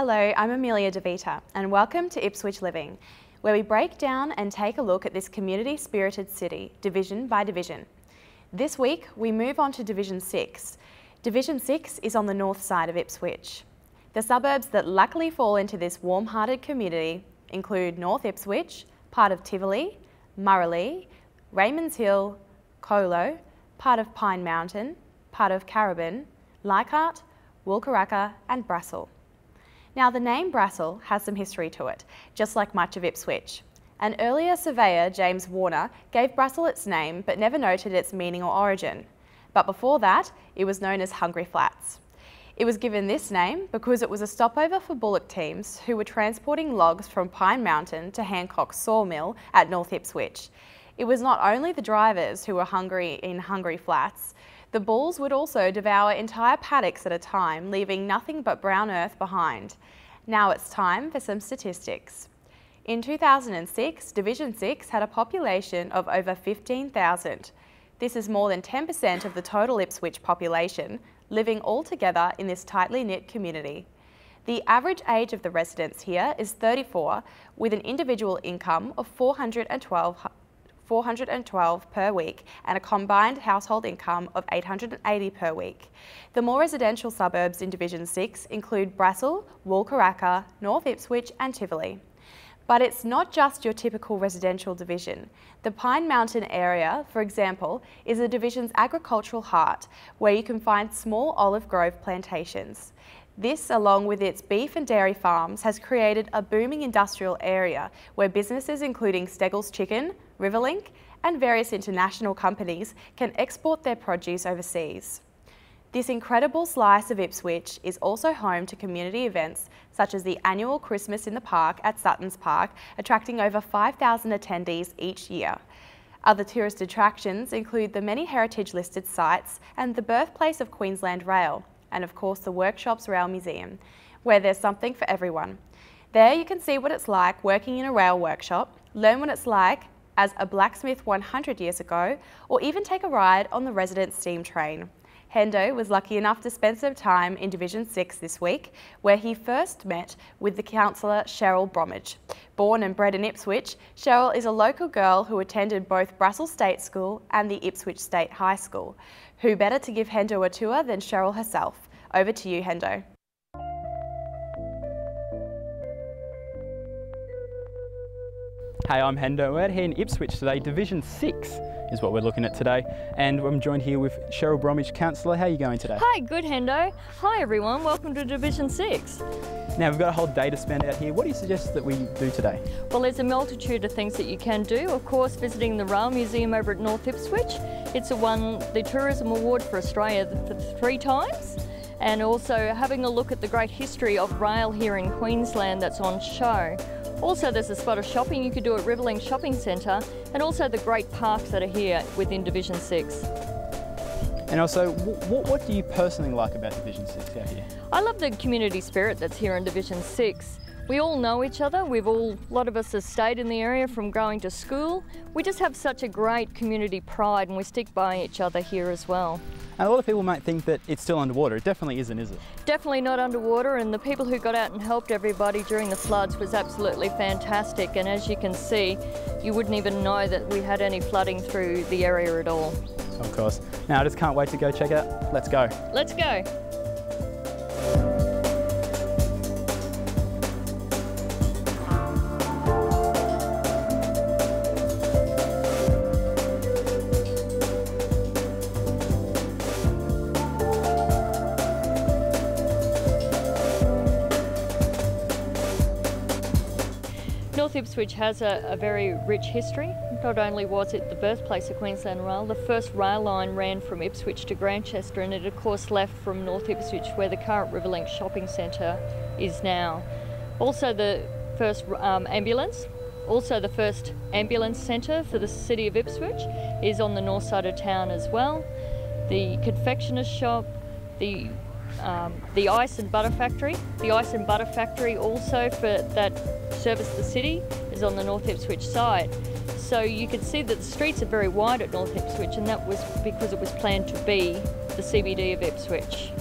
Hello, I'm Amelia DeVita and welcome to Ipswich Living, where we break down and take a look at this community-spirited city, division by division. This week, we move on to Division 6. Division 6 is on the north side of Ipswich. The suburbs that luckily fall into this warm-hearted community include North Ipswich, part of Tivoli, Murralee, Raymond's Hill, Colo, part of Pine Mountain, part of Carabin, Leichhardt, Wulkuraka and Brassel. Now the name Brassel has some history to it, just like much of Ipswich. An earlier surveyor, James Warner, gave Brassel its name but never noted its meaning or origin. But before that, it was known as Hungry Flats. It was given this name because it was a stopover for bullock teams who were transporting logs from Pine Mountain to Hancock's sawmill at North Ipswich. It was not only the drivers who were hungry in Hungry Flats. The bulls would also devour entire paddocks at a time, leaving nothing but brown earth behind. Now it's time for some statistics. In 2006, Division 6 had a population of over 15,000. This is more than 10% of the total Ipswich population, living all together in this tightly knit community. The average age of the residents here is 34, with an individual income of $412 per week and a combined household income of $880 per week. The more residential suburbs in Division 6 include Brassel, Wulkuraka, North Ipswich and Tivoli. But it's not just your typical residential division. The Pine Mountain area, for example, is the division's agricultural heart, where you can find small olive grove plantations. This, along with its beef and dairy farms, has created a booming industrial area where businesses including Steggles Chicken, Riverlink and various international companies can export their produce overseas. This incredible slice of Ipswich is also home to community events such as the annual Christmas in the Park at Sutton's Park, attracting over 5,000 attendees each year. Other tourist attractions include the many heritage-listed sites and the birthplace of Queensland Rail, and of course the Workshops Rail Museum, where there's something for everyone. There you can see what it's like working in a rail workshop, learn what it's like as a blacksmith 100 years ago, or even take a ride on the resident steam train. Hendo was lucky enough to spend some time in Division 6 this week, where he first met with the councillor Cheryl Bromwich. Born and bred in Ipswich, Cheryl is a local girl who attended both Brassel State School and the Ipswich State High School. Who better to give Hendo a tour than Cheryl herself? Over to you, Hendo. Hey, I'm Hendo. We're out here in Ipswich today. Division 6 is what we're looking at today. And I'm joined here with Cheryl Bromwich, Councillor. How are you going today? Hi, good Hendo. Hi everyone, welcome to Division 6. Now we've got a whole day to spend out here. What do you suggest that we do today? Well, there's a multitude of things that you can do. Of course, visiting the Rail Museum over at North Ipswich. It's won the Tourism Award for Australia for 3 times. And also having a look at the great history of rail here in Queensland that's on show. Also, there's a spot of shopping you could do at Riverlink Shopping Centre, and also the great parks that are here within Division 6. And also, what do you personally like about Division 6 out here? I love the community spirit that's here in Division 6. We all know each other. A lot of us have stayed in the area from going to school. We just have such a great community pride and we stick by each other here as well. And a lot of people might think that it's still underwater. It definitely isn't, is it? Definitely not underwater, and the people who got out and helped everybody during the floods was absolutely fantastic. And as you can see, you wouldn't even know that we had any flooding through the area at all. Of course. Now I just can't wait to go check it out. Let's go. Let's go. North Ipswich has a very rich history. Not only was it the birthplace of Queensland Rail, the first rail line ran from Ipswich to Grantchester, and it of course left from North Ipswich where the current Riverlink Shopping Centre is now. Also the first ambulance centre for the city of Ipswich is on the north side of town as well. The confectioner's shop, the ice and butter factory. The ice and butter factory also for that service the city is on the North Ipswich side. So you can see that the streets are very wide at North Ipswich, and that was because it was planned to be the CBD of Ipswich.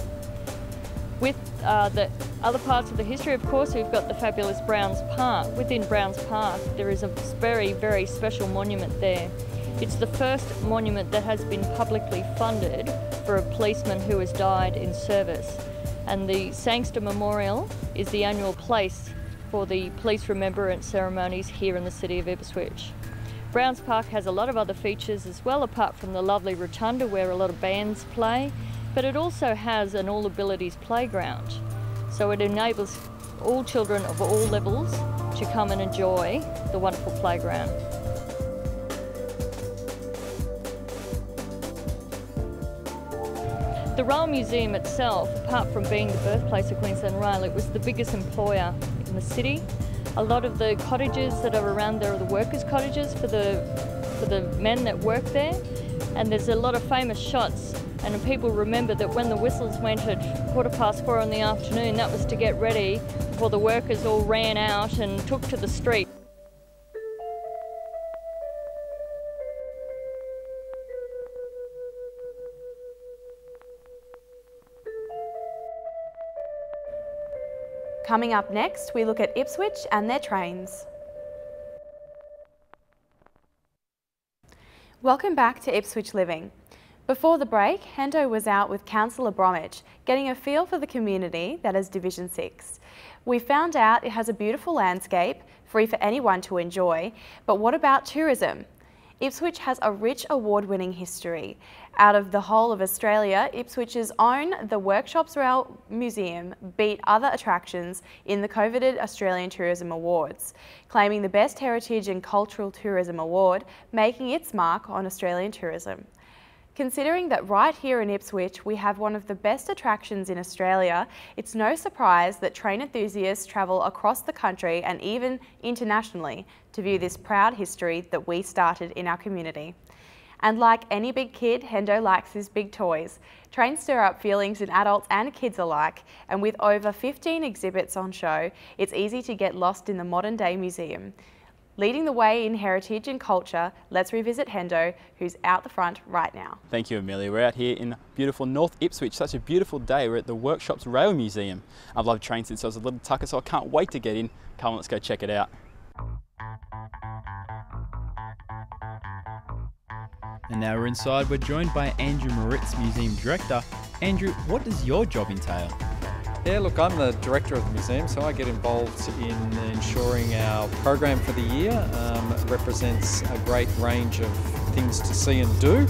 With The other parts of the history, of course, we've got the fabulous Browns Park. Within Browns Park, there is a very, very special monument there. It's the first monument that has been publicly funded for a policeman who has died in service. And the Sangster Memorial is the annual place for the police remembrance ceremonies here in the city of Ipswich. Browns Park has a lot of other features as well, apart from the lovely rotunda where a lot of bands play, but it also has an all abilities playground. So it enables all children of all levels to come and enjoy the wonderful playground. The Rail Museum itself, apart from being the birthplace of Queensland Rail, it was the biggest employer in the city. A lot of the cottages that are around there are the workers' cottages for the men that work there, and there's a lot of famous shots, and people remember that when the whistles went at 4:15 in the afternoon, that was to get ready before the workers all ran out and took to the street. Coming up next, we look at Ipswich and their trains. Welcome back to Ipswich Living. Before the break, Hendo was out with Councillor Bromwich, getting a feel for the community that is Division 6. We found out it has a beautiful landscape, free for anyone to enjoy, but what about tourism? Ipswich has a rich award-winning history. Out of the whole of Australia, Ipswich's own the Workshops Rail Museum beat other attractions in the coveted Australian Tourism Awards, claiming the Best Heritage and Cultural Tourism Award, making its mark on Australian tourism. Considering that right here in Ipswich we have one of the best attractions in Australia, it's no surprise that train enthusiasts travel across the country and even internationally to view this proud history that we started in our community. And like any big kid, Hendo likes his big toys. Trains stir up feelings in adults and kids alike, and with over 15 exhibits on show, it's easy to get lost in the modern day museum. Leading the way in heritage and culture, let's revisit Hendo, who's out the front right now. Thank you, Amelia. We're out here in beautiful North Ipswich. Such a beautiful day. We're at the Workshops Rail Museum. I've loved trains since I was a little tucker, so I can't wait to get in. Come on, let's go check it out. And now we're inside. We're joined by Andrew Moritz, Museum Director. Andrew, what does your job entail? Yeah, look, I'm the director of the museum, so I get involved in ensuring our program for the year represents a great range of things to see and do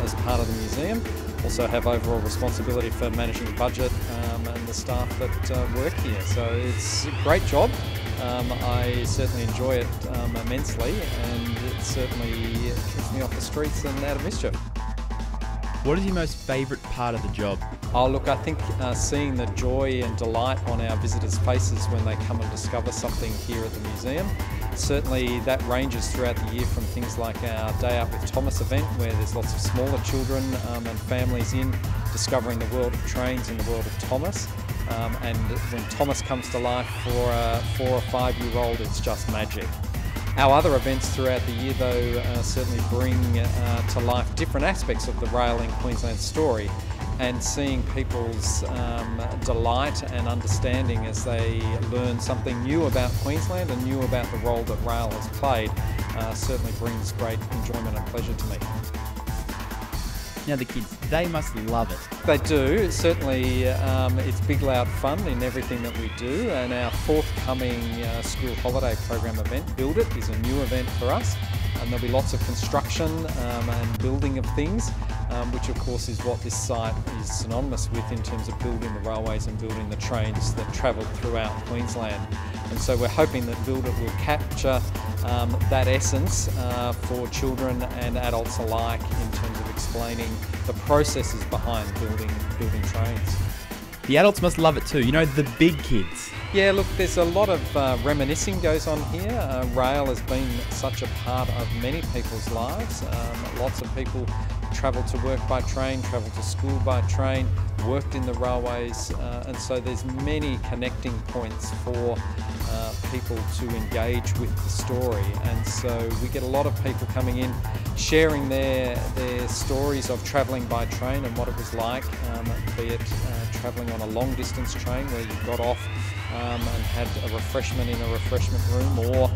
as part of the museum. Also have overall responsibility for managing the budget and the staff that work here. So it's a great job. I certainly enjoy it immensely, and it certainly keeps me off the streets and out of mischief. What is your most favourite part of the job? Oh look, I think seeing the joy and delight on our visitors' faces when they come and discover something here at the museum. Certainly that ranges throughout the year from things like our Day Out with Thomas event, where there's lots of smaller children and families in discovering the world of trains and the world of Thomas. And when Thomas comes to life for a 4 or 5 year old, it's just magic. Our other events throughout the year though certainly bring to life different aspects of the rail in Queensland story, and seeing people's delight and understanding as they learn something new about Queensland and new about the role that rail has played certainly brings great enjoyment and pleasure to me. Now the kids, they must love it. They do. Certainly it's big loud fun in everything that we do, and our forthcoming school holiday program event, Build It, is a new event for us, and there'll be lots of construction and building of things, which of course is what this site is synonymous with in terms of building the railways and building the trains that travel throughout Queensland. And so we're hoping that Build It will capture that essence for children and adults alike in terms of explaining the processes behind building trains. The adults must love it too, you know, the big kids. Yeah, look, there's a lot of reminiscing goes on here. Rail has been such a part of many people's lives. Lots of people travel to work by train, travel to school by train, worked in the railways, and so there's many connecting points for people to engage with the story. And so we get a lot of people coming in sharing their stories of travelling by train and what it was like, be it travelling on a long distance train where you got off and had a refreshment in a refreshment room, or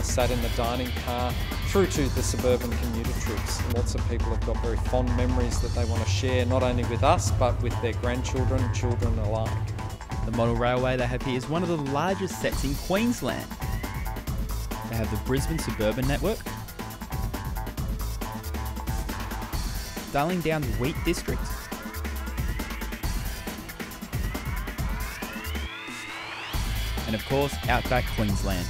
sat in the dining car, through to the suburban commuter trips. Lots of people have got very fond memories that they want to share, not only with us but with their grandchildren, children alike. The model railway they have here is one of the largest sets in Queensland. They have the Brisbane Suburban Network, Darling Downs Wheat District, and of course Outback Queensland.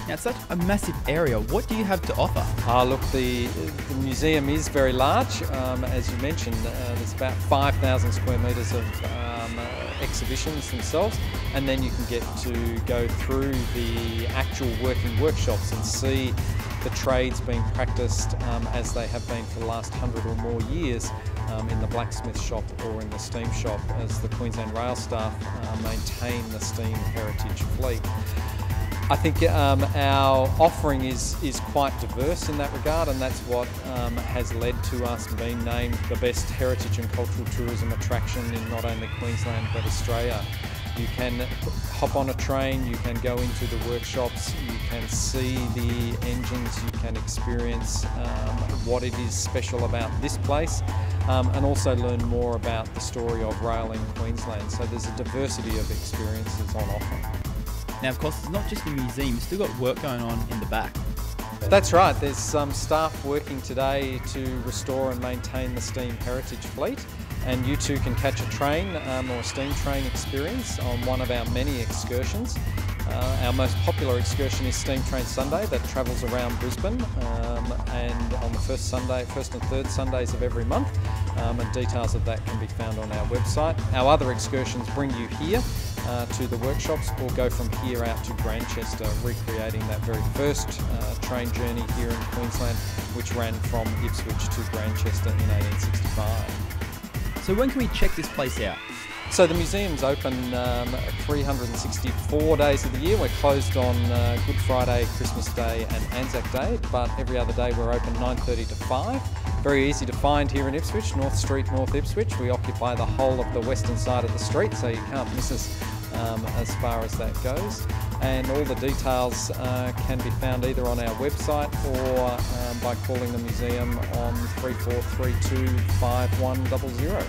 Now, it's such a massive area. What do you have to offer? Look, the museum is very large. As you mentioned, there's about 5,000 square metres of exhibitions themselves, and then you can get to go through the actual working workshops and see the trades being practiced as they have been for the last 100 or more years in the blacksmith shop or in the steam shop, as the Queensland Rail staff maintain the steam heritage fleet. I think our offering is quite diverse in that regard, and that's what has led to us being named the best heritage and cultural tourism attraction in not only Queensland but Australia. You can hop on a train, you can go into the workshops, you can see the engines, you can experience what it is special about this place, and also learn more about the story of rail in Queensland. So there's a diversity of experiences on offer. Now, of course, it's not just a museum, you've still got work going on in the back. That's right, there's some staff working today to restore and maintain the steam heritage fleet, and you too can catch a train or a steam train experience on one of our many excursions. Our most popular excursion is Steam Train Sunday, that travels around Brisbane, and on the first and third Sundays of every month, and details of that can be found on our website. Our other excursions bring you here to the workshops, or go from here out to Grantchester, recreating that very first train journey here in Queensland, which ran from Ipswich to Grantchester in 1865. So when can we check this place out? So the museum's open 364 days of the year. We're closed on Good Friday, Christmas Day and Anzac Day, but every other day we're open 9:30 to 5. Very easy to find here in Ipswich, North Street, North Ipswich. We occupy the whole of the western side of the street, so you can't miss us as far as that goes. And all the details can be found either on our website or by calling the museum on 3432 5100.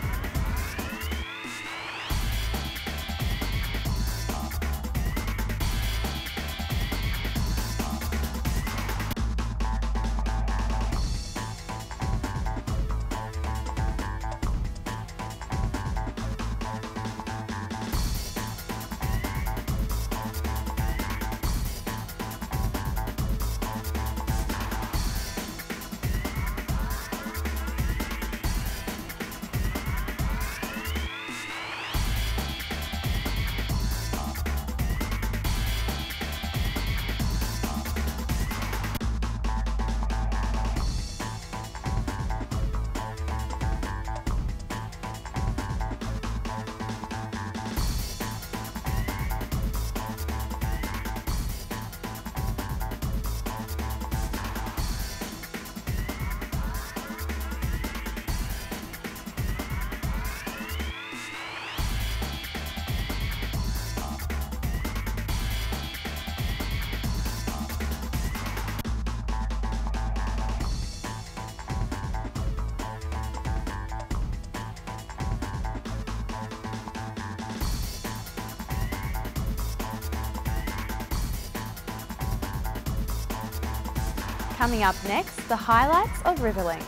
Coming up next, the highlights of Riverlink.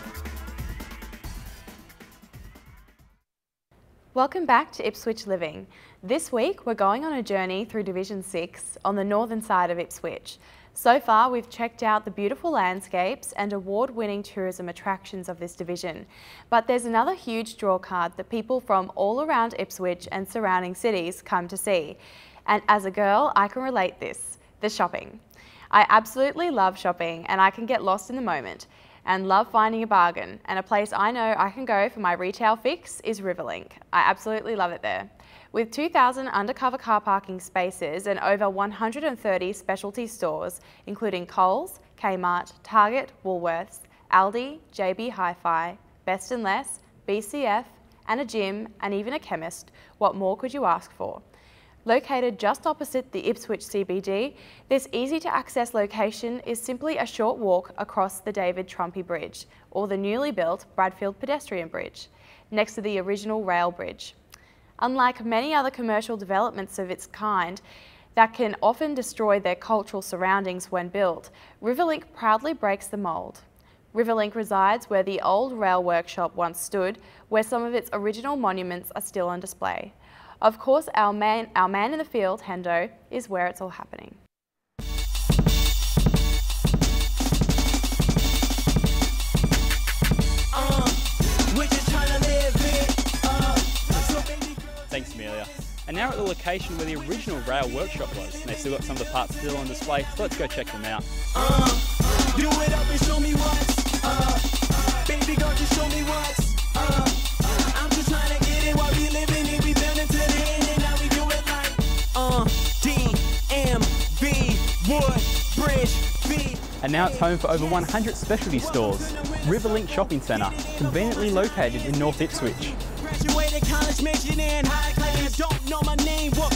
Welcome back to Ipswich Living. This week we're going on a journey through Division 6 on the northern side of Ipswich. So far we've checked out the beautiful landscapes and award-winning tourism attractions of this division. But there's another huge draw card that people from all around Ipswich and surrounding cities come to see. And as a girl, I can relate this: the shopping. I absolutely love shopping and I can get lost in the moment. and love finding a bargain, and a place I know I can go for my retail fix is Riverlink. I absolutely love it there. With 2,000 undercover car parking spaces and over 130 specialty stores, including Coles, Kmart, Target, Woolworths, Aldi, JB Hi-Fi, Best & Less, BCF, and a gym, and even a chemist, what more could you ask for? Located just opposite the Ipswich CBD, this easy-to-access location is simply a short walk across the David Trumpy Bridge, or the newly built Bradfield Pedestrian Bridge, next to the original rail bridge. Unlike many other commercial developments of its kind that can often destroy their cultural surroundings when built, Riverlink proudly breaks the mould. Riverlink resides where the old rail workshop once stood, where some of its original monuments are still on display. Of course, our man in the field, Hendo, is where it's all happening. Thanks, Amelia. And now we're at the location where the original rail workshop was, and they've still got some of the parts still on display, so let's go check them out. Do it up and show me what's baby girl, just show me what's I'm just trying to get it while we living it, we building to the end, and now we do it like DMV Wood Bridge B. And now it's home for over 100 specialty stores. Riverlink Shopping Centre, conveniently located in North Ipswich. Graduated college, majored in high class, don't know my name, what?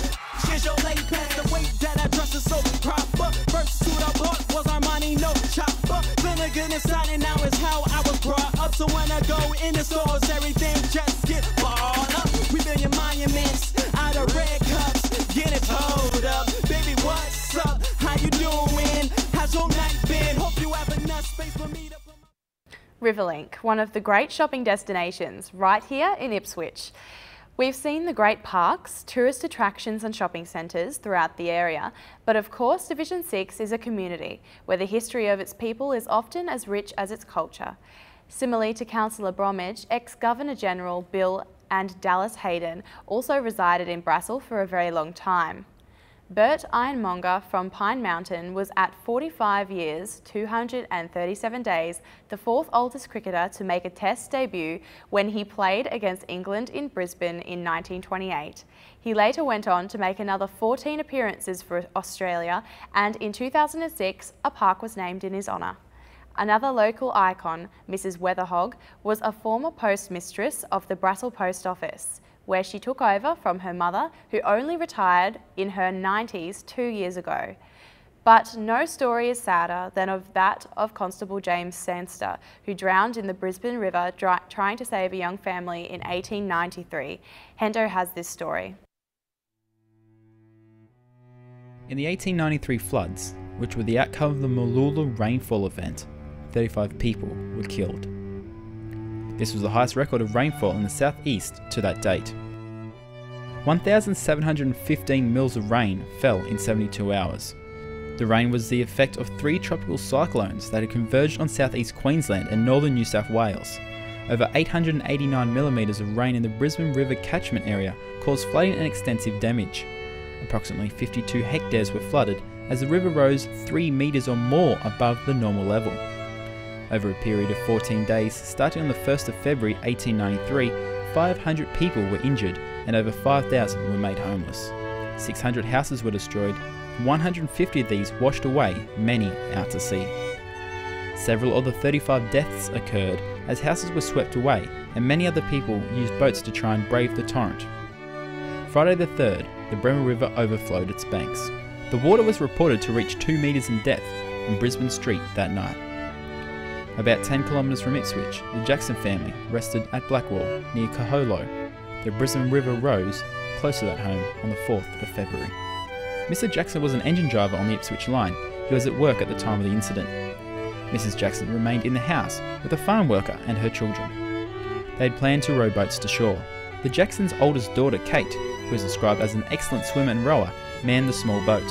She's your late past the way that I dress is so proper. First suit I bought was Armani, no chopper. Been a good inside and now is how I was brought up. So when I go in the stores, everything just get bought up. We building monuments out of red cups, get it told up. Baby, what's up? How you doing? How's your night been? Hope you have enough space for me to put my... Riverlink, one of the great shopping destinations right here in Ipswich. We've seen the great parks, tourist attractions and shopping centres throughout the area, but of course Division 6 is a community where the history of its people is often as rich as its culture. Similarly to Councillor Bromwich, ex-Governor General Bill and Dallas Hayden also resided in Brassel for a very long time. Bert Ironmonger from Pine Mountain was at 45 years, 237 days, the fourth oldest cricketer to make a Test debut when he played against England in Brisbane in 1928. He later went on to make another 14 appearances for Australia, and in 2006 a park was named in his honour. Another local icon, Mrs. Weatherhog, was a former postmistress of the Brassel Post Office, where she took over from her mother, who only retired in her 90s 2 years ago. But no story is sadder than that of Constable James Sandster, who drowned in the Brisbane River trying to save a young family in 1893. Hendo has this story. In the 1893 floods, which were the outcome of the Mooloolah rainfall event, 35 people were killed. This was the highest record of rainfall in the southeast to that date. 1,715 mils of rain fell in 72 hours. The rain was the effect of 3 tropical cyclones that had converged on southeast Queensland and northern New South Wales. Over 889 millimetres of rain in the Brisbane River catchment area caused flooding and extensive damage. Approximately 52 hectares were flooded as the river rose 3 metres or more above the normal level. Over a period of 14 days, starting on the 1st of February 1893, 500 people were injured and over 5,000 were made homeless. 600 houses were destroyed, 150 of these washed away, many out to sea. Several of the 35 deaths occurred as houses were swept away and many other people used boats to try and brave the torrent. Friday the 3rd, the Bremer River overflowed its banks. The water was reported to reach 2 metres in depth in Brisbane Street that night. About 10 kilometres from Ipswich, the Jackson family rested at Blackwall near Kaholo. The Brisbane River rose close to that home on the 4th of February. Mr. Jackson was an engine driver on the Ipswich line. He was at work at the time of the incident. Mrs. Jackson remained in the house with a farm worker and her children. They had planned to row boats to shore. The Jacksons' oldest daughter, Kate, who is described as an excellent swimmer and rower, manned the small boat.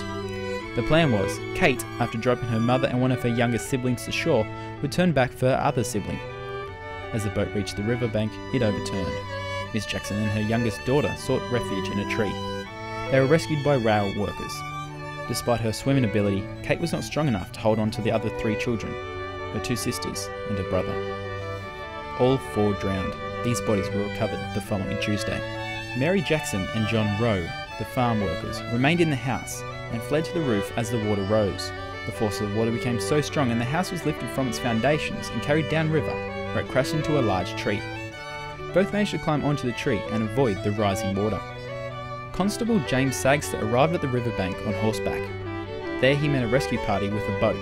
The plan was, Kate, after dropping her mother and one of her younger siblings to shore, would turn back for her other sibling. As the boat reached the riverbank, it overturned. Miss Jackson and her youngest daughter sought refuge in a tree. They were rescued by rail workers. Despite her swimming ability, Kate was not strong enough to hold on to the other 3 children. her 2 sisters, and a brother. All 4 drowned. These bodies were recovered the following Tuesday. Mary Jackson and John Rowe, the farm workers, remained in the house and fled to the roof as the water rose. The force of the water became so strong and the house was lifted from its foundations and carried downriver, where it crashed into a large tree. Both managed to climb onto the tree and avoid the rising water. Constable James Sagster arrived at the riverbank on horseback. There he met a rescue party with a boat.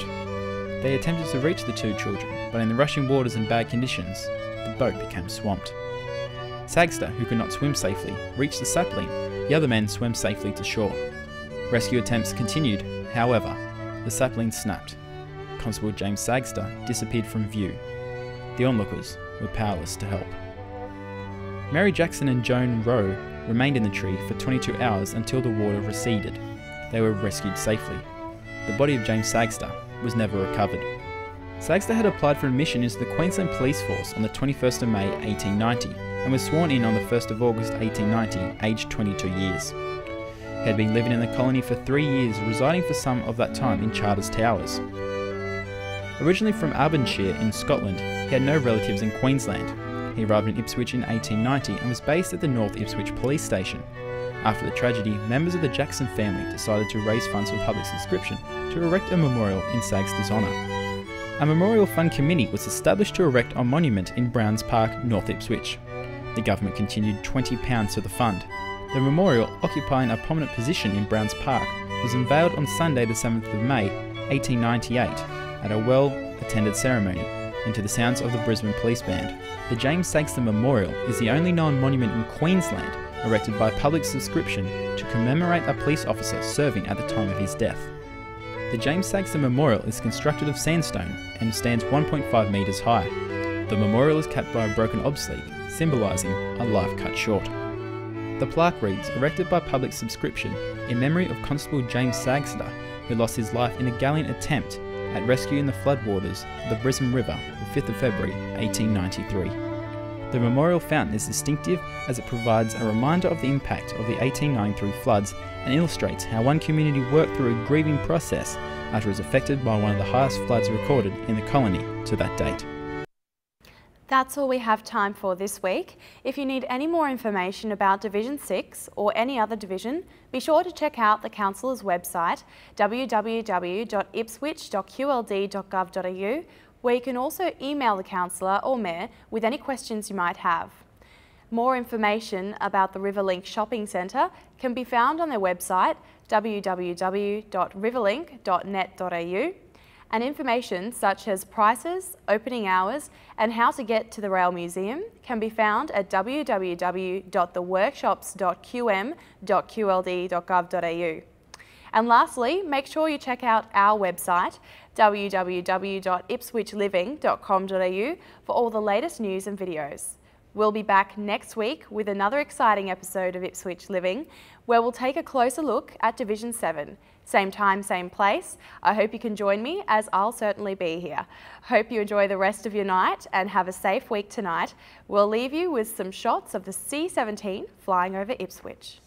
They attempted to reach the 2 children, but in the rushing waters and bad conditions, the boat became swamped. Sagster, who could not swim safely, reached the sapling. The other men swam safely to shore. Rescue attempts continued, however, the sapling snapped. Constable James Sagster disappeared from view. The onlookers were powerless to help. Mary Jackson and Joan Rowe remained in the tree for 22 hours until the water receded. They were rescued safely. The body of James Sagster was never recovered. Sagster had applied for admission into the Queensland Police Force on the 21st of May 1890 and was sworn in on the 1st of August 1890, aged 22 years. He had been living in the colony for 3 years, residing for some of that time in Charters Towers. Originally from Aberdeenshire in Scotland, he had no relatives in Queensland. He arrived in Ipswich in 1890 and was based at the North Ipswich Police Station. After the tragedy, members of the Jackson family decided to raise funds for public subscription to erect a memorial in Sagster's honour. A memorial fund committee was established to erect a monument in Browns Park, North Ipswich. The government continued £20 to the fund. The memorial, occupying a prominent position in Browns Park, was unveiled on Sunday the 7th of May 1898 at a well-attended ceremony and to the sounds of the Brisbane Police Band. The James Sagster Memorial is the only known monument in Queensland erected by public subscription to commemorate a police officer serving at the time of his death. The James Sagster Memorial is constructed of sandstone and stands 1.5 metres high. The memorial is capped by a broken obelisk, symbolising a life cut short. The plaque reads, erected by public subscription in memory of Constable James Sagster, who lost his life in a gallant attempt at rescuing the floodwaters of the Brisbane River on 5th of February 1893. The memorial fountain is distinctive as it provides a reminder of the impact of the 1893 floods and illustrates how one community worked through a grieving process after it was affected by one of the highest floods recorded in the colony to that date. That's all we have time for this week. If you need any more information about Division 6 or any other division, be sure to check out the Council's website www.ipswich.qld.gov.au, where you can also email the Councillor or Mayor with any questions you might have. More information about the Riverlink Shopping Centre can be found on their website www.riverlink.net.au, and information such as prices, opening hours and how to get to the Rail Museum can be found at www.theworkshops.qm.qld.gov.au. And lastly, make sure you check out our website www.ipswichliving.com.au for all the latest news and videos. We'll be back next week with another exciting episode of Ipswich Living, where we'll take a closer look at Division 7. Same time, same place. I hope you can join me, as I'll certainly be here. Hope you enjoy the rest of your night and have a safe week tonight. We'll leave you with some shots of the C-17 flying over Ipswich.